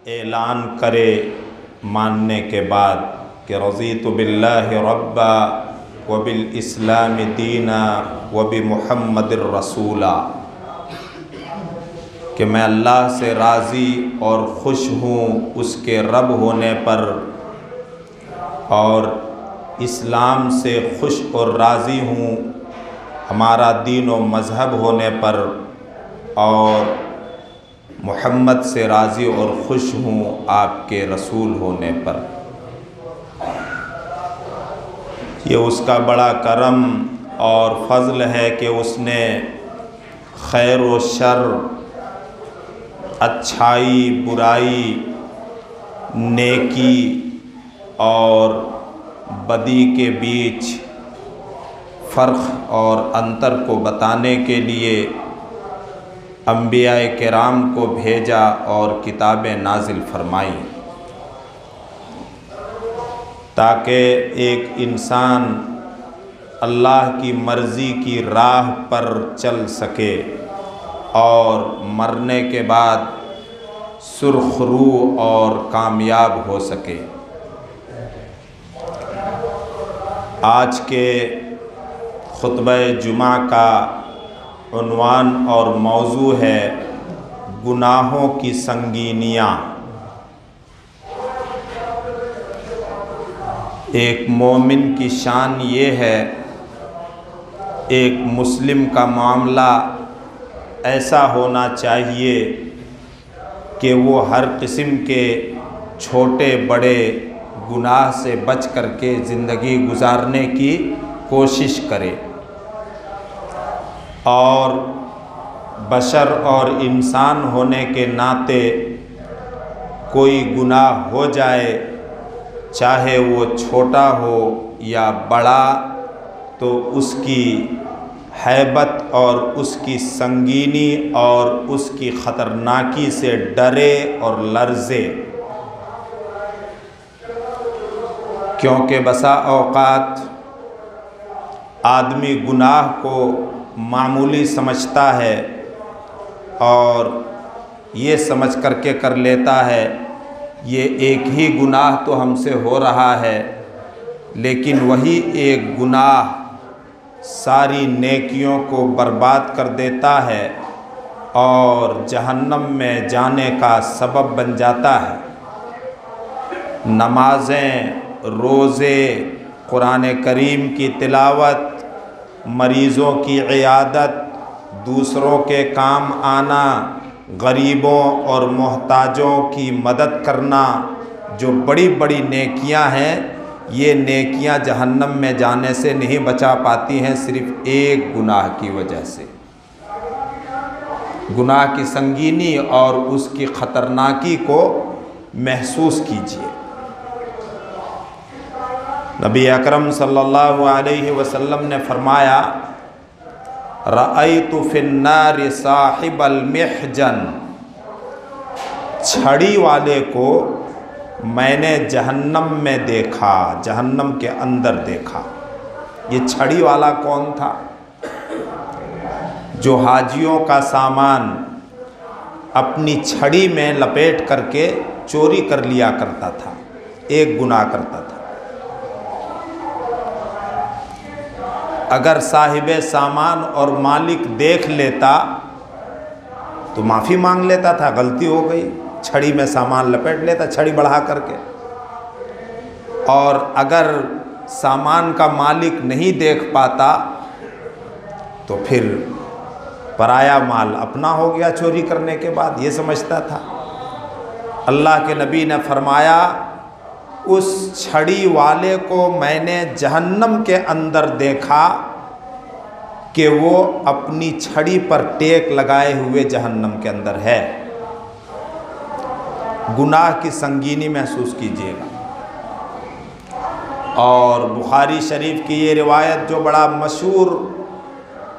ऐलान करे मानने के बाद कि रज़ीतु बिल्लाहि रब्बा व बिल इस्लाम दीना व बि मुहम्मदिर रसूला, कि मैं अल्लाह से राज़ी और ख़ुश हूँ उसके रब होने पर और इस्लाम से ख़ुश और राज़ी हूँ हमारा दीन व मज़हब होने पर, और मुहम्मद से राज़ी और ख़ुश हूँ आपके रसूल होने पर। ये उसका बड़ा करम और फ़ज़ल है कि उसने खैर व शर, अच्छाई बुराई, नेकी और बदी के बीच फ़र्क और अंतर को बताने के लिए अंबियाए किराम को भेजा और किताबें नाजिल फरमाई, ताकि एक इंसान अल्लाह की मर्ज़ी की राह पर चल सके और मरने के बाद सुरखरू और कामयाब हो सके। आज के खुतबा जुमा का उन्वान और मौजू है गुनाहों की संगीनियाँ। एक मोमिन की शान ये है, एक मुस्लिम का मामला ऐसा होना चाहिए कि वो हर किस्म के छोटे बड़े गुनाह से बच करके ज़िंदगी गुजारने की कोशिश करे, और बशर और इंसान होने के नाते कोई गुनाह हो जाए, चाहे वो छोटा हो या बड़ा, तो उसकी हैबत और उसकी संगीनी और उसकी ख़तरनाकी से डरे और लर्ज़े। क्योंकि बसा औक़ात आदमी गुनाह को मामूली समझता है और ये समझ करके कर लेता है ये एक ही गुनाह तो हमसे हो रहा है, लेकिन वही एक गुनाह सारी नेकियों को बर्बाद कर देता है और जहन्नम में जाने का सबब बन जाता है। नमाज़ें, रोज़े, कुरान करीम की तिलावत, मरीज़ों की इयादत, दूसरों के काम आना, गरीबों और मोहताजों की मदद करना, जो बड़ी बड़ी नेकियां हैं, ये नेकियां जहन्नम में जाने से नहीं बचा पाती हैं, सिर्फ़ एक गुनाह की वजह से। गुनाह की संगीनी और उसकी ख़तरनाकी को महसूस कीजिए। नबी अकरम सल्लल्लाहु अलैहि वसल्लम ने फरमाया, रअयतु फिन्नार साहिबल मिहजन, छड़ी वाले को मैंने जहन्नम में देखा, जहन्नम के अंदर देखा। ये छड़ी वाला कौन था? जो हाजियों का सामान अपनी छड़ी में लपेट करके चोरी कर लिया करता था, एक गुनाह करता था। अगर साहिबे सामान और मालिक देख लेता तो माफ़ी मांग लेता था, गलती हो गई, छड़ी में सामान लपेट लेता, छड़ी बढ़ा करके। और अगर सामान का मालिक नहीं देख पाता तो फिर पराया माल अपना हो गया चोरी करने के बाद, ये समझता था। अल्लाह के नबी ने फरमाया, उस छड़ी वाले को मैंने जहन्नम के अंदर देखा कि वो अपनी छड़ी पर टेक लगाए हुए जहन्नम के अंदर है। गुनाह की संगीनी महसूस कीजिएगा। और बुखारी शरीफ की ये रिवायत जो बड़ा मशहूर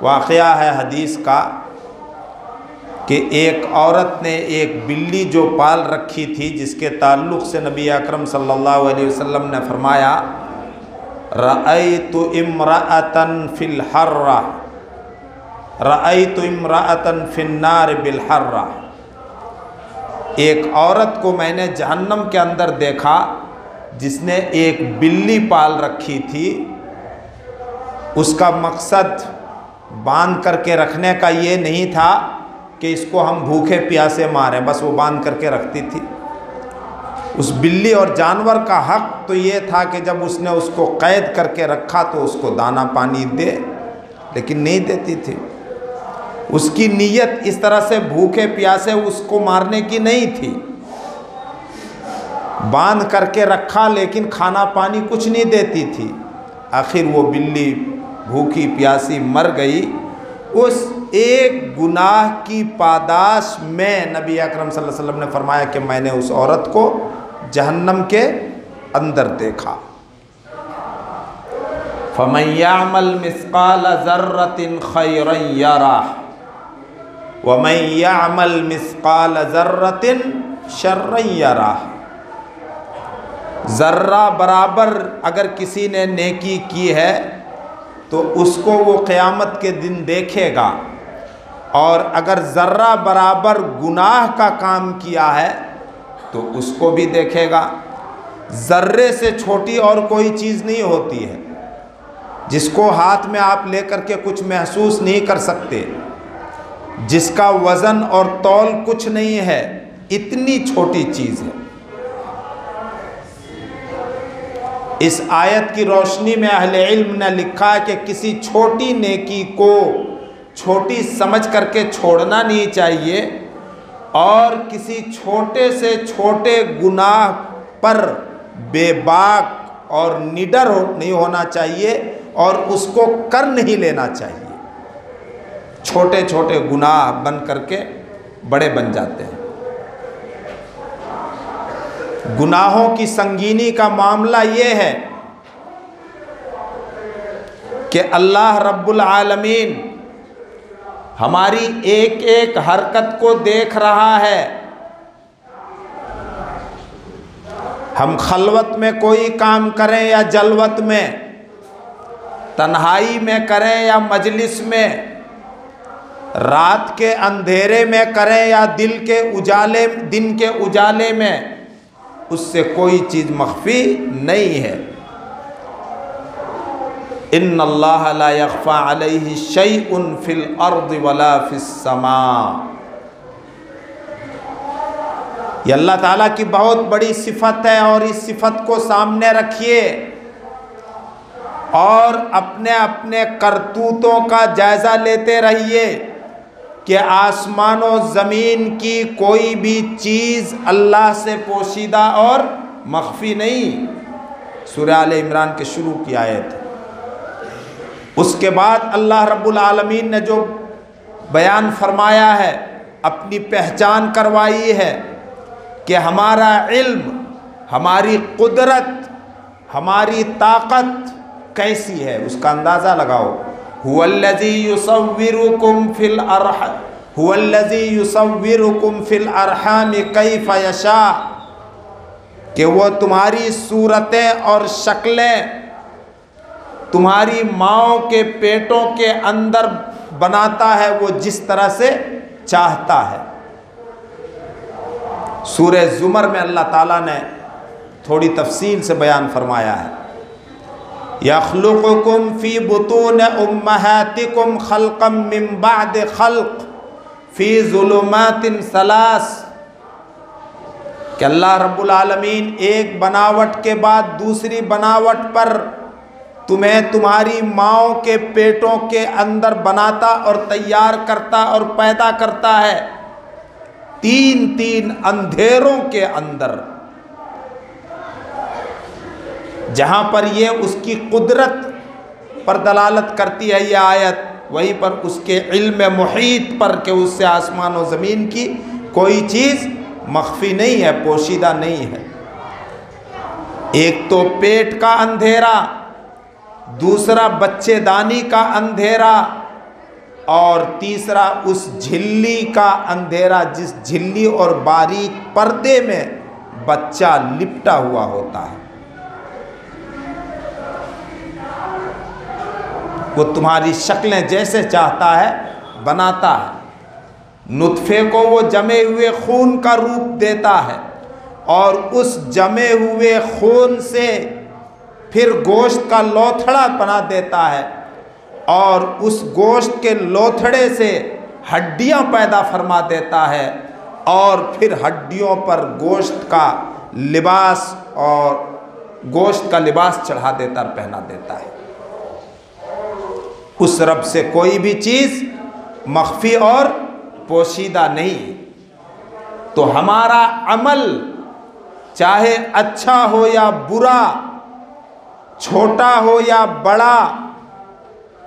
वाक़या है हदीस का, कि एक औरत ने एक बिल्ली जो पाल रखी थी, जिसके ताल्लुक़ से नबी अकरम सल्लल्लाहु अलैहि वसल्लम ने फरमाया, रअयतु इम्रअतन फिल हर्रा, रअयतु इम्रअतन फिन्नार बिल हर्रा, एक औरत को मैंने जहन्नम के अंदर देखा जिसने एक बिल्ली पाल रखी थी। उसका मकसद बांध करके रखने का ये नहीं था कि इसको हम भूखे प्यासे मारें, बस वो बांध करके रखती थी। उस बिल्ली और जानवर का हक तो ये था कि जब उसने उसको कैद करके रखा तो उसको दाना पानी दे, लेकिन नहीं देती थी। उसकी नीयत इस तरह से भूखे प्यासे उसको मारने की नहीं थी। बांध करके रखा लेकिन खाना पानी कुछ नहीं देती थी। आखिर वो बिल्ली भूखी प्यासी मर गई। उस एक गुनाह की पादाश में नबी अकरम सल्लल्लाहु अलैहि वसल्लम ने फरमाया कि मैंने उस औरत को जहन्नम के अंदर देखा। फमन यअमल मिस्काल ज़र्रतिन खैरन यरह वमन यअमल मिस्काल ज़र्रतिन शर्रन यरह। ज़र्रा बराबर अगर किसी ने नेकी की है तो उसको वो क़यामत के दिन देखेगा, और अगर ज़र्रा बराबर गुनाह का काम किया है तो उसको भी देखेगा। ज़र्रे से छोटी और कोई चीज़ नहीं होती है, जिसको हाथ में आप लेकर के कुछ महसूस नहीं कर सकते, जिसका वज़न और तौल कुछ नहीं है, इतनी छोटी चीज़ है। इस आयत की रोशनी में अहले इल्म ने लिखा है कि किसी छोटी नेकी को छोटी समझ करके छोड़ना नहीं चाहिए, और किसी छोटे से छोटे गुनाह पर बेबाक और निडर नहीं होना चाहिए, और उसको कर नहीं लेना चाहिए। छोटे छोटे गुनाह बन करके बड़े बन जाते हैं। गुनाहों की संगीनी का मामला ये है कि अल्लाह रब्बुल आलमीन हमारी एक एक हरकत को देख रहा है। हम खलवत में कोई काम करें या जलवत में, तन्हाई में करें या मजलिस में, रात के अंधेरे में करें या दिन के उजाले में, उससे कोई चीज़ मख्फी नहीं है। इन्नल्लाह ला यख्फा अलैहि शैउन फिल अर्दि वला फिस समा। ये अल्लाह ताला की बहुत बड़ी सिफत है, और इस सिफत को सामने रखिए और अपने अपने करतूतों का जायज़ा लेते रहिए कि आसमान और ज़मीन की कोई भी चीज़ अल्लाह से पोशीदा और मख्फी नहीं। सूरह आले इमरान के शुरू की आयत है। उसके बाद अल्लाह रब्बुल आलमीन ने जो बयान फरमाया है, अपनी पहचान करवाई है कि हमारा इल्म, हमारी कुदरत, हमारी ताकत कैसी है, उसका अंदाज़ा लगाओ। हुवल्लज़ी युसव्विरुकुम फिल अरहाम कैफ़ यशा, कि वो तुम्हारी सूरतें और शक्लें तुम्हारी माँओं के पेटों के अंदर बनाता है वो जिस तरह से चाहता है। सूरह ज़ुमर में अल्लाह ताला ने थोड़ी तफसील से बयान फरमाया है। यख्लुकुकुम फी बुतून उम्महातिकुम खल्क़म मिन बाद खल्क़ फी ज़ुलुमातिन सलास, कि अल्लाह रब्बुल आलमीन एक बनावट के बाद दूसरी बनावट पर तुम्हें तुम्हारी माँओं के पेटों के अंदर बनाता और तैयार करता और पैदा करता है, तीन तीन अंधेरों के अंदर। जहाँ पर ये उसकी कुदरत पर दलालत करती है यह आयत, वहीं पर उसके इल्म मुहीत पर कि उससे आसमान और ज़मीन की कोई चीज़ मख्फी नहीं है, पोशीदा नहीं है। एक तो पेट का अंधेरा, दूसरा बच्चेदानी का अंधेरा, और तीसरा उस झिल्ली का अंधेरा जिस झिल्ली और बारीक पर्दे में बच्चा लिपटा हुआ होता है। वो तुम्हारी शक्लें जैसे चाहता है बनाता है। नुत्फे को वो जमे हुए खून का रूप देता है और उस जमे हुए खून से फिर गोश्त का लोथड़ा बना देता है और उस गोश्त के लोथड़े से हड्डियां पैदा फरमा देता है और फिर हड्डियों पर गोश्त का लिबास और गोश्त का लिबास चढ़ा देता और पहना देता है। उस रब से कोई भी चीज़ मख्फी और पोशीदा नहीं। तो हमारा अमल चाहे अच्छा हो या बुरा, छोटा हो या बड़ा,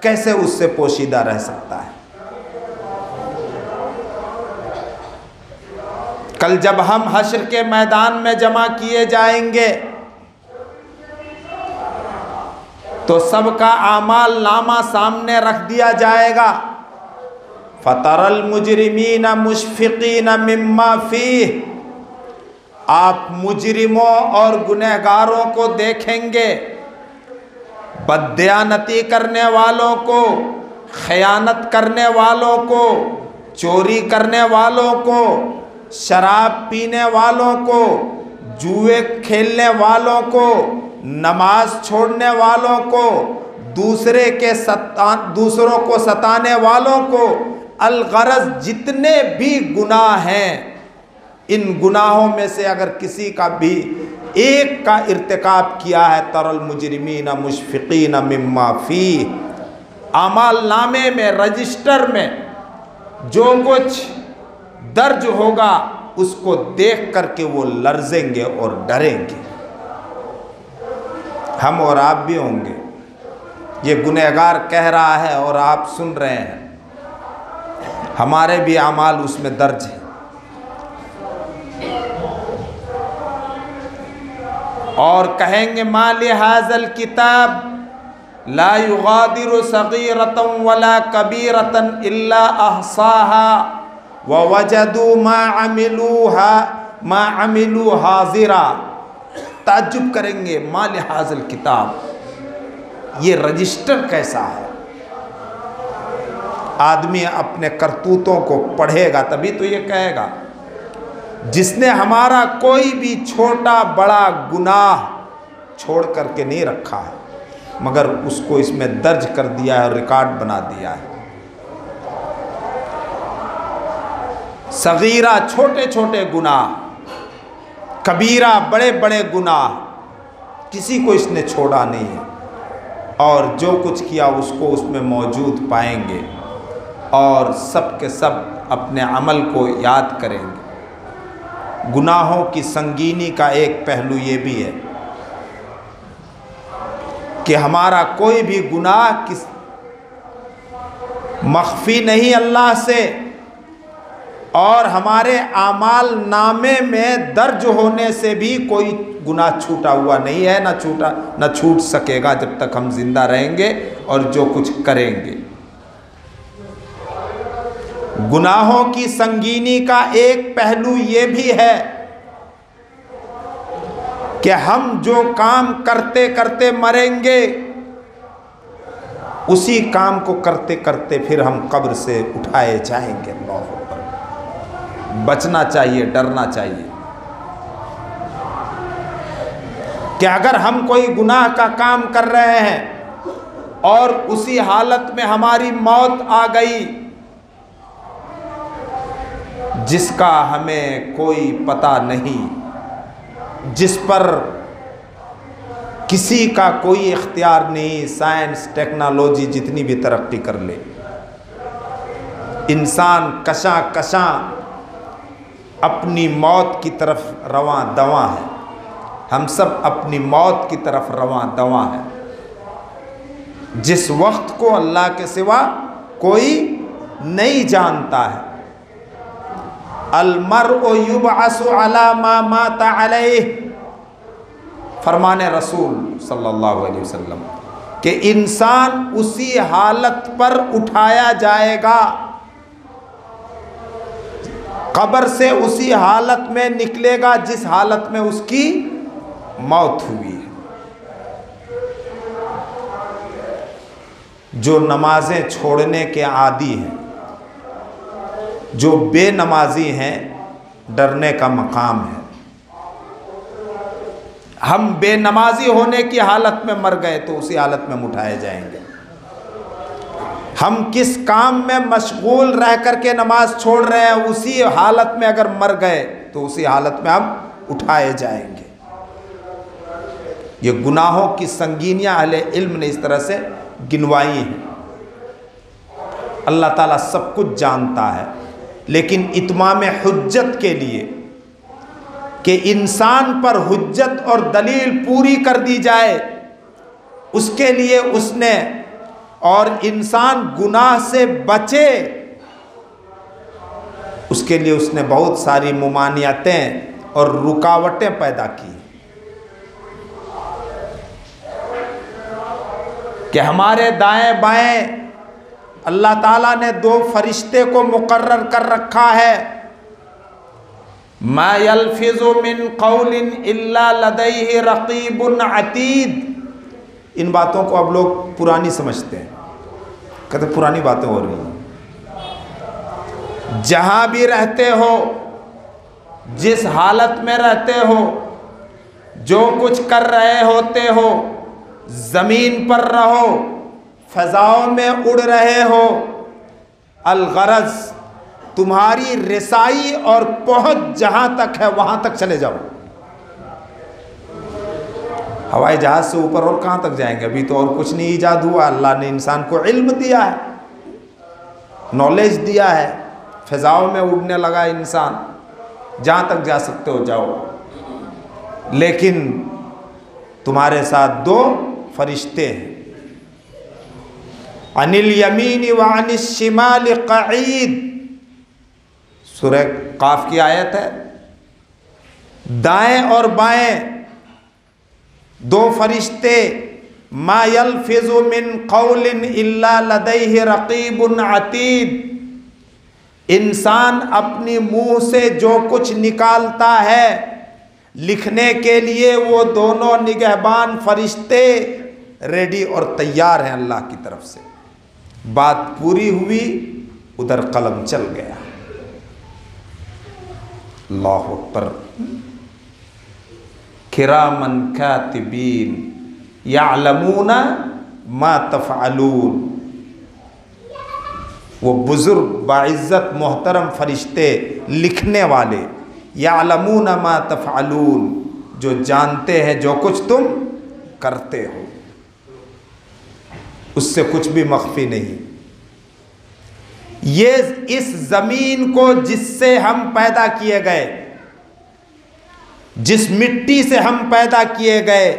कैसे उससे पोशीदा रह सकता है? कल जब हम हश्र के मैदान में जमा किए जाएंगे तो सबका आमाल नामा सामने रख दिया जाएगा। फतरल मुजरिमीन मुशफिकीन मिम्मा फीह, आप मुजरिमों और गुनहगारों को देखेंगे, बददयानती करने वालों को, खयानत करने वालों को, चोरी करने वालों को, शराब पीने वालों को, जुए खेलने वालों को, नमाज छोड़ने वालों को, दूसरों को सताने वालों को, अलगरज जितने भी गुनाह हैं, इन गुनाहों में से अगर किसी का भी एक का इर्तिकाब किया है, तरल मुजरिमीन मुशफिकीन मिम्मा फीह, आमाल नामे में, रजिस्टर में जो कुछ दर्ज होगा उसको देख करके वो लर्जेंगे और डरेंगे। हम और आप भी होंगे। ये गुनहगार कह रहा है और आप सुन रहे हैं, हमारे भी आमाल उसमें दर्ज है। और कहेंगे माली हाज़ल किताब ला युगादिरु सगीरतन वला कबीरतन इल्ला अहसाहा व वजदू मा अमिलू हाजिरा। ताज्जुब करेंगे, माल हाज़िल किताब, ये रजिस्टर कैसा है? आदमी अपने करतूतों को पढ़ेगा तभी तो ये कहेगा। जिसने हमारा कोई भी छोटा बड़ा गुनाह छोड़ करके नहीं रखा है, मगर उसको इसमें दर्ज कर दिया है और रिकॉर्ड बना दिया है। सगीरा छोटे छोटे गुनाह, कबीरा बड़े बड़े गुनाह, किसी को इसने छोड़ा नहीं है। और जो कुछ किया उसको उसमें मौजूद पाएंगे और सब के सब अपने अमल को याद करेंगे। गुनाहों की संगीनी का एक पहलू ये भी है कि हमारा कोई भी गुनाह किस मख्फी नहीं अल्लाह से, और हमारे आमाल नामे में दर्ज होने से भी कोई गुनाह छूटा हुआ नहीं है, न छूट सकेगा जब तक हम जिंदा रहेंगे और जो कुछ करेंगे। गुनाहों की संगीनी का एक पहलू ये भी है कि हम जो काम करते करते मरेंगे, उसी काम को करते करते फिर हम कब्र से उठाए जाएंगे। अल्लाह अकबर। बचना चाहिए, डरना चाहिए कि अगर हम कोई गुनाह का काम कर रहे हैं और उसी हालत में हमारी मौत आ गई, जिसका हमें कोई पता नहीं, जिस पर किसी का कोई इख्तियार नहीं, साइंस टेक्नोलॉजी जितनी भी तरक्की कर ले, इंसान कशा अपनी मौत की तरफ रवां दवां है। हम सब अपनी मौत की तरफ रवां दवां है, जिस वक्त को अल्लाह के सिवा कोई नहीं जानता है। अलमर्उ युबअसु अला मा माता अलैह, फरमाने रसूल सल्लल्लाहु अलैहि वसल्लम कि इंसान उसी हालत पर उठाया जाएगा, कब्र से उसी हालत में निकलेगा जिस हालत में उसकी मौत हुई है। जो नमाजें छोड़ने के आदी हैं, जो बेनमाजी हैं डरने का मकाम है। हम बेनमाजी होने की हालत में मर गए तो उसी हालत में हम उठाए जाएंगे। हम किस काम में मशगूल रह करके नमाज छोड़ रहे हैं उसी हालत में अगर मर गए तो उसी हालत में हम उठाए जाएंगे। ये गुनाहों की संगीनियां अहले इल्म ने इस तरह से गिनवाई हैं। अल्लाह ताला सब कुछ जानता है, लेकिन इत्माम हुज्जत के लिए कि इंसान पर हुज्जत और दलील पूरी कर दी जाए, उसके लिए उसने, और इंसान गुनाह से बचे उसके लिए उसने बहुत सारी मुमानियतें और रुकावटें पैदा की कि हमारे दाएं बाएं अल्लाह ताला ने 2 फरिश्ते को मुकर्रर कर रखा है। मा यल्फिज़ु मिन क़ौलिन इल्ला लदैहि रक़ीबुन अतीद। इन बातों को अब लोग पुरानी समझते हैं, कहते पुरानी बातें हो रही हैं। जहाँ भी रहते हो, जिस हालत में रहते हो, जो कुछ कर रहे होते हो, ज़मीन पर रहो, फ़ज़ाओं में उड़ रहे हो, अलगरज तुम्हारी रसाई और पहुँच जहाँ तक है वहाँ तक चले जाओ। हवाई जहाज़ से ऊपर और कहाँ तक जाएंगे? अभी तो और कुछ नहीं ईजाद हुआ। अल्लाह ने इंसान को इल्म दिया है, नॉलेज दिया है, फ़ज़ाओं में उड़ने लगा इंसान, जहाँ तक जा सकते हो जाओ। लेकिन तुम्हारे साथ 2 फरिश्ते हैं, अनिल यमीन व अनिश शिमाल क़ईद। सूरह काफ की आयत है। दाएं और बाएं 2 फरिश्ते, मा यल्फिज़ु मिन क़ौलिन इल्ला लदैहि रक़ीबुन अतीद। इंसान अपनी मुंह से जो कुछ निकालता है लिखने के लिए वो दोनों निगहबान फरिश्ते रेडी और तैयार हैं अल्लाह की तरफ से। बात पूरी हुई, उधर कलम चल गया। अल्लाहु अकबर। किरामन कातिबीन यअलमूना मा तफ़अलून। वो बुजुर्ग बाइज़्ज़त मोहतरम फरिश्ते लिखने वाले, यअलमूना मा तफ़अलून, जो जानते हैं जो कुछ तुम करते हो, उससे कुछ भी मख्फी नहीं। ये इस ज़मीन को जिससे हम पैदा किए गए, जिस मिट्टी से हम पैदा किए गए,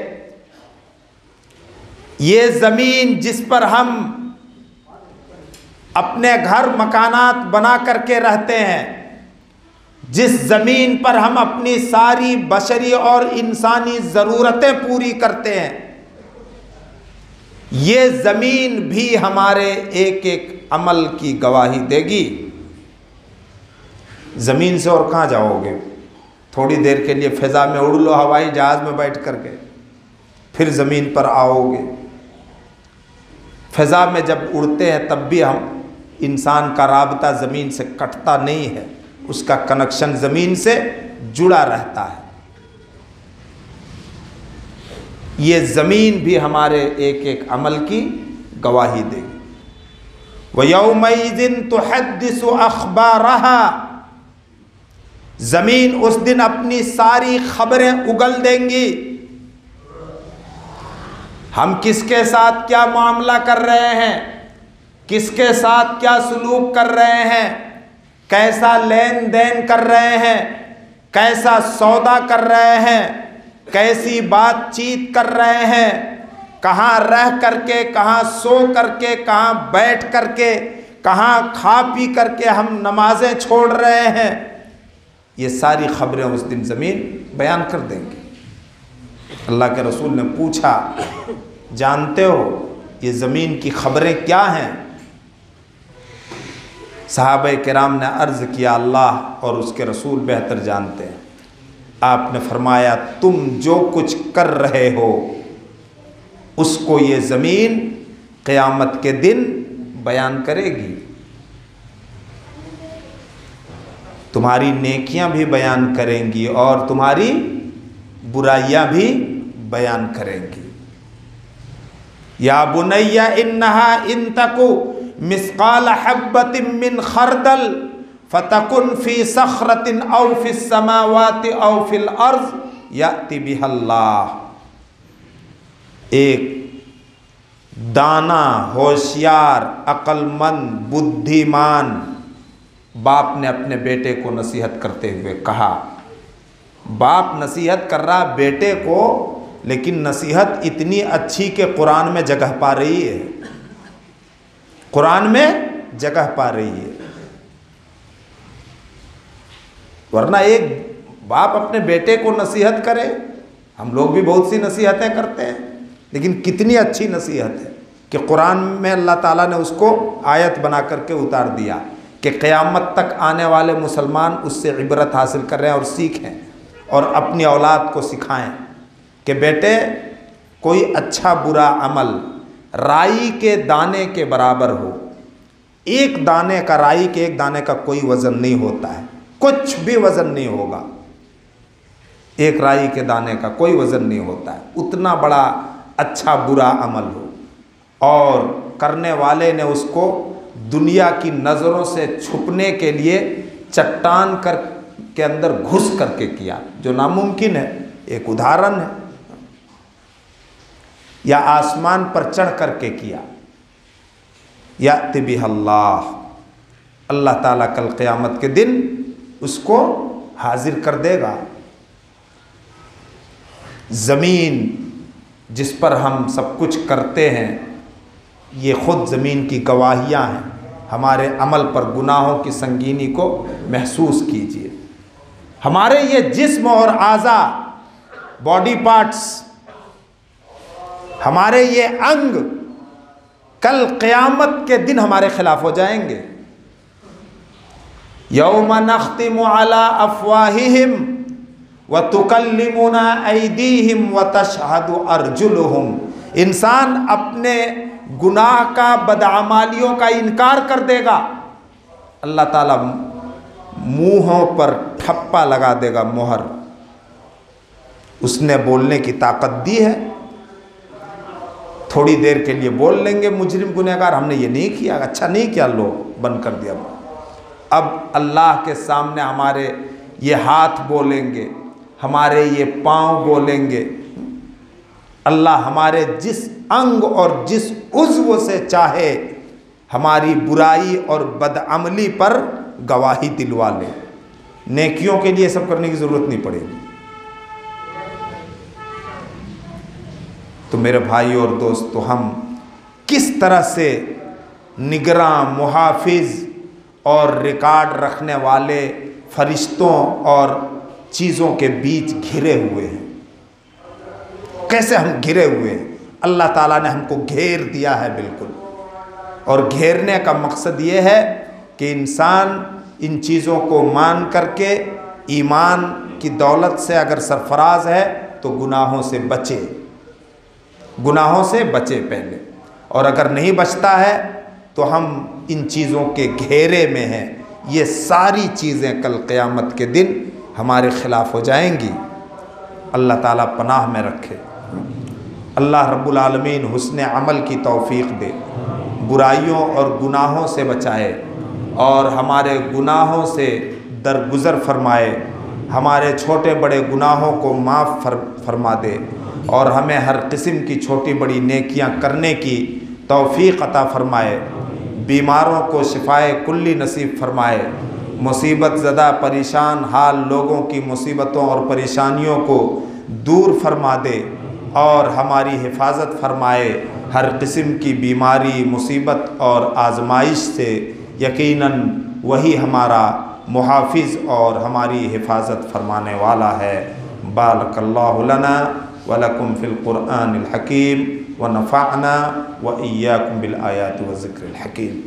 ये ज़मीन जिस पर हम अपने घर मकानात बना करके रहते हैं, जिस ज़मीन पर हम अपनी सारी बशरी और इंसानी ज़रूरतें पूरी करते हैं, ये ज़मीन भी हमारे एक एक अमल की गवाही देगी। ज़मीन से और कहाँ जाओगे? थोड़ी देर के लिए फ़िज़ा में उड़ लो हवाई जहाज़ में बैठ करके, फिर ज़मीन पर आओगे। फ़िज़ा में जब उड़ते हैं तब भी हम, इंसान का राबता ज़मीन से कटता नहीं है, उसका कनेक्शन ज़मीन से जुड़ा रहता है। ये ज़मीन भी हमारे एक एक अमल की गवाही देगी। व यौमइज़िन तुहद्दिसु अख़बारहा। ज़मीन उस दिन अपनी सारी खबरें उगल देंगी। हम किसके साथ क्या मामला कर रहे हैं, किसके साथ क्या सलूक कर रहे हैं, कैसा लेन देन कर रहे हैं, कैसा सौदा कर रहे हैं, कैसी बातचीत कर रहे हैं, कहाँ रह करके, कहाँ सो करके, कहाँ बैठ करके, कहाँ खा पी करके हम नमाजें छोड़ रहे हैं, ये सारी खबरें उस दिन ज़मीन बयान कर देंगी। अल्लाह के रसूल ने पूछा, जानते हो ये ज़मीन की खबरें क्या हैं? सहाबा किराम ने अर्ज़ किया, अल्लाह और उसके रसूल बेहतर जानते हैं। आपने फरमाया, तुम जो कुछ कर रहे हो उसको ये ज़मीन क़यामत के दिन बयान करेगी। तुम्हारी नेकियां भी बयान करेंगी और तुम्हारी बुराइयां भी बयान करेंगी। या बुनैया इन्नहा इन तकु मिस्काल हब्बतिन मिन खरदल फतकुन फी सखरतिन औ फिस समावाति औ फिल अर्ज़ याति बिहल्लाह। एक दाना, होशियार, अक्लमंद, बुद्धिमान बाप ने अपने बेटे को नसीहत करते हुए कहा। बाप नसीहत कर रहा बेटे को, लेकिन नसीहत इतनी अच्छी कि कुरान में जगह पा रही है, कुरान में जगह पा रही है। वरना एक बाप अपने बेटे को नसीहत करे, हम लोग भी बहुत सी नसीहतें करते हैं, लेकिन कितनी अच्छी नसीहत है कि कुरान में अल्लाह ताला ने उसको आयत बना करके उतार दिया कि क़यामत तक आने वाले मुसलमान उससे इबरत हासिल कर रहे हैं और सीखें और अपनी औलाद को सिखाएं कि बेटे कोई अच्छा बुरा अमल राई के दाने के बराबर हो। एक दाने का, राई के एक दाने का कोई वज़न नहीं होता है, कुछ भी वज़न नहीं होगा। एक राई के दाने का कोई वज़न नहीं होता है। उतना बड़ा अच्छा बुरा अमल हो और करने वाले ने उसको दुनिया की नज़रों से छुपने के लिए चट्टान के अंदर घुस करके किया, जो नामुमकिन है। एक उदाहरण है। या आसमान पर चढ़ करके किया। याति बिहल्लाह, अल्लाह ताला कल क़यामत के दिन उसको हाजिर कर देगा। ज़मीन जिस पर हम सब कुछ करते हैं, ये ख़ुद ज़मीन की गवाहियाँ हैं। हमारे अमल पर गुनाहों की संगीनी को महसूस कीजिए। हमारे ये जिस्म और आज़ा, बॉडी पार्ट्स, हमारे ये अंग कल क़यामत के दिन हमारे खिलाफ हो जाएंगे। यौम नख्तिमु अला अफ़वाहिहिम व तुकल्लिमुना ऐदीहिम व तशहदु अर्जुलुहुम। इंसान अपने गुनाह का, बदअमालियों का इनकार कर देगा, अल्लाह ताला मुँहों पर ठप्पा लगा देगा, मोहर। उसने बोलने की ताकत दी है, थोड़ी देर के लिए बोल लेंगे मुजरिम गुनहगार, हमने ये नहीं किया, अच्छा नहीं किया, लो बंद कर दिया। अब अल्लाह के सामने हमारे ये हाथ बोलेंगे, हमारे ये पाँव बोलेंगे। अल्लाह हमारे जिस अंग और जिस उज़्व से चाहे हमारी बुराई और बदअमली पर गवाही दिलवा ले। नेकियों के लिए सब करने की ज़रूरत नहीं पड़ेगी। तो मेरे भाई और दोस्तों, हम किस तरह से निगरां, मुहाफिज और रिकॉर्ड रखने वाले फरिश्तों और चीज़ों के बीच घिरे हुए हैं। कैसे हम घिरे हुए हैं। अल्लाह ताला ने हमको घेर दिया है बिल्कुल। और घेरने का मकसद ये है कि इंसान इन चीज़ों को मान करके ईमान की दौलत से अगर सरफराज है तो गुनाहों से बचे, गुनाहों से बचे पहले। और अगर नहीं बचता है तो हम इन चीज़ों के घेरे में हैं। ये सारी चीज़ें कल क़यामत के दिन हमारे ख़िलाफ़ हो जाएंगी। अल्लाह ताला पनाह में रखे। अल्लाह रब्बुल आलमीन हुस्ने अमल की तौफ़ीक़ दे, बुराइयों और गुनाहों से बचाए और हमारे गुनाहों से दरगुज़र फरमाए, हमारे छोटे बड़े गुनाहों को माफ़ फरमा दे और हमें हर किस्म की छोटी बड़ी नेकियां करने की तौफ़ीक़ अता फरमाए। बीमारों को शिफ़ाए कुल्ली नसीब फरमाए। मुसीबत ज़दा परेशान हाल लोगों की मुसीबतों और परेशानियों को दूर फरमा दे और हमारी हिफाजत फरमाए हर किस्म की बीमारी, मुसीबत और आजमाइश से। यकीनन वही हमारा मुहाफिज और हमारी हिफाजत फरमाने वाला है। बारकल्लाहु लना व लकुम फ़िल क़ुरआनिल हकीम व नफ़अना व इय्याकुम बिल आयाति व ज़िक्रिल हकीम।